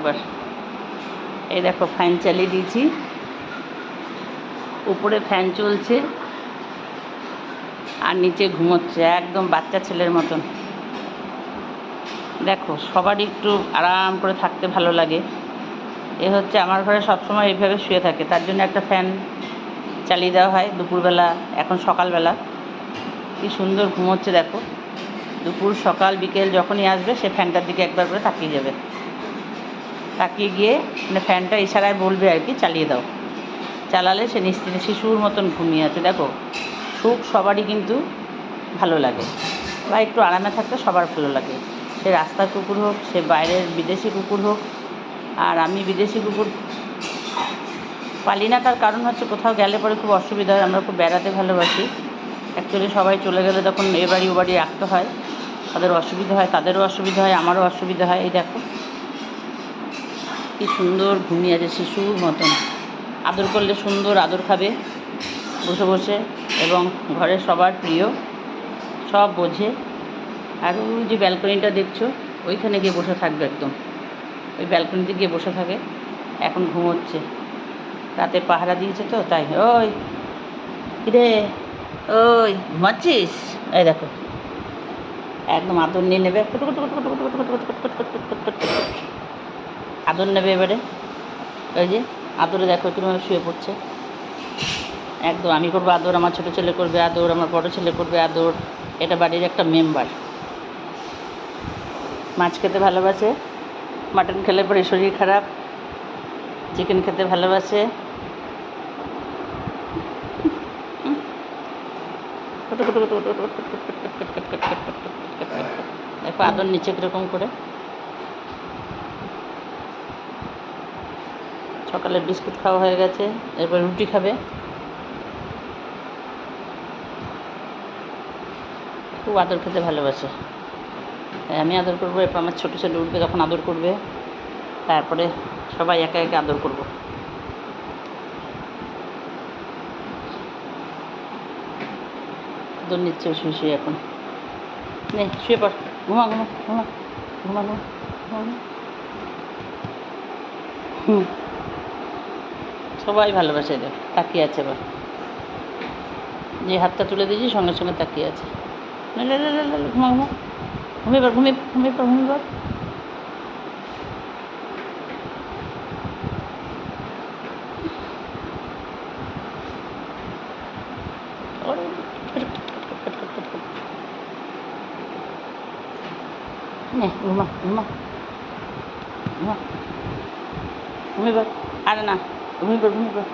একবার। এই দেখো ফ্যান চালিয়ে দিয়েছি, উপরে ফ্যান চলছে আর নিচে ঘুমোচ্ছে একদম বাচ্চা ছেলের মতন। দেখো সবারই একটু আরাম করে থাকতে ভালো লাগে। এ হচ্ছে আমার ঘরে সবসময় এইভাবে শুয়ে থাকে, তার জন্য একটা ফ্যান চালিয়ে দেওয়া হয় দুপুরবেলা, এখন সকালবেলা। কি সুন্দর ঘুমোচ্ছে দেখো। দুপুর সকাল বিকেল যখনই আসবে সে ফ্যানটার দিকে একবার করে তাকিয়ে যাবে, তাকিয়ে গিয়ে মানে ফ্যানটা ইশারায় বলবে আর কি চালিয়ে দাও, চালালে সে নিশ্চিন্তে শিশুর মতন ঘুমিয়ে আছে। দেখো সুখ সবারই কিন্তু ভালো লাগে, বা একটু আরামে থাকতে সবার ভালো লাগে, সে রাস্তার কুকুর হোক, সে বাইরের বিদেশি কুকুর হোক। আর আমি বিদেশি কুকুর পালি না, তার কারণ হচ্ছে কোথাও গেলে পরে খুব অসুবিধা হয়। আমরা খুব বেড়াতে ভালোবাসি, অ্যাকচুয়ালি সবাই চলে গেলে তখন এ বাড়ি ও বাড়ি রাখতে হয়, তাদের অসুবিধা হয়, তাদেরও অসুবিধা হয়, আমারও অসুবিধা হয়। এই দেখো কি সুন্দর ঘুমিয়ে আছে শিশুর মতন। আদর করলে সুন্দর আদর খাবে বসে বসে, এবং ঘরের সবার প্রিয়, সব বোঝে। আর ওই যে ব্যালকনিটা দেখছো, ওইখানে গিয়ে বসে থাকবে একদম, ওই ব্যালকনিতে গিয়ে বসে থাকে। এখন ঘুমোচ্ছে, রাতে পাহারা দিয়েছে তো তাই। ওই কিরে, ওই ঘুমাচ্ছিস? এই দেখো একদম আদর নিয়ে নেবে, আদর নেবে এবারে। ওই যে আদরে দেখো কীভাবে শুয়ে পড়ছে। একদম আমি করবো আদর, আমার ছোটো ছেলে করবে আদর, আমার বড়ো ছেলে করবে আদর। এটা বাড়ির একটা মেম্বার। মাছ খেতে ভালোবাসে, মাটন খেলে পরে শরীর খারাপ, চিকেন খেতে ভালোবাসে। দেখো আদর নিচে কীরকম করে। সকালে বিস্কুট খাওয়া হয়ে গেছে, এরপর রুটি খাবে। খুব আদর খেতে ভালোবাসে, আমি আদর করবো, এরপর আমার ছোটো ছেলে উঠবে তখন আদর করবে, তারপরে সবাই একে একে আদর করবো। আদর নিচ্ছে শুয়ে শুয়ে। এখন নে শুয়ে পড়, ঘুমা ঘুমা ঘুমা ঘুমা ঘুমা ঘুমা। সবাই ভালোবাসে, দেখ তাকিয়ে আছে। এবার যে হাতটা তুলে দিয়েছি সঙ্গে সঙ্গে তাকিয়ে আছে। ঘুমা ঘুমা, ঘুমিয়ে পড়, ঘুমিয়ে ঘুমিয়ে পড়, ঘুমিয়ে পড়। নে ঘুমা ঘুমা ঘুমা, ঘুমিয়ে পড়। আরে না, ঘুমিয়ে পড়, ঘুমিয়ে পড়।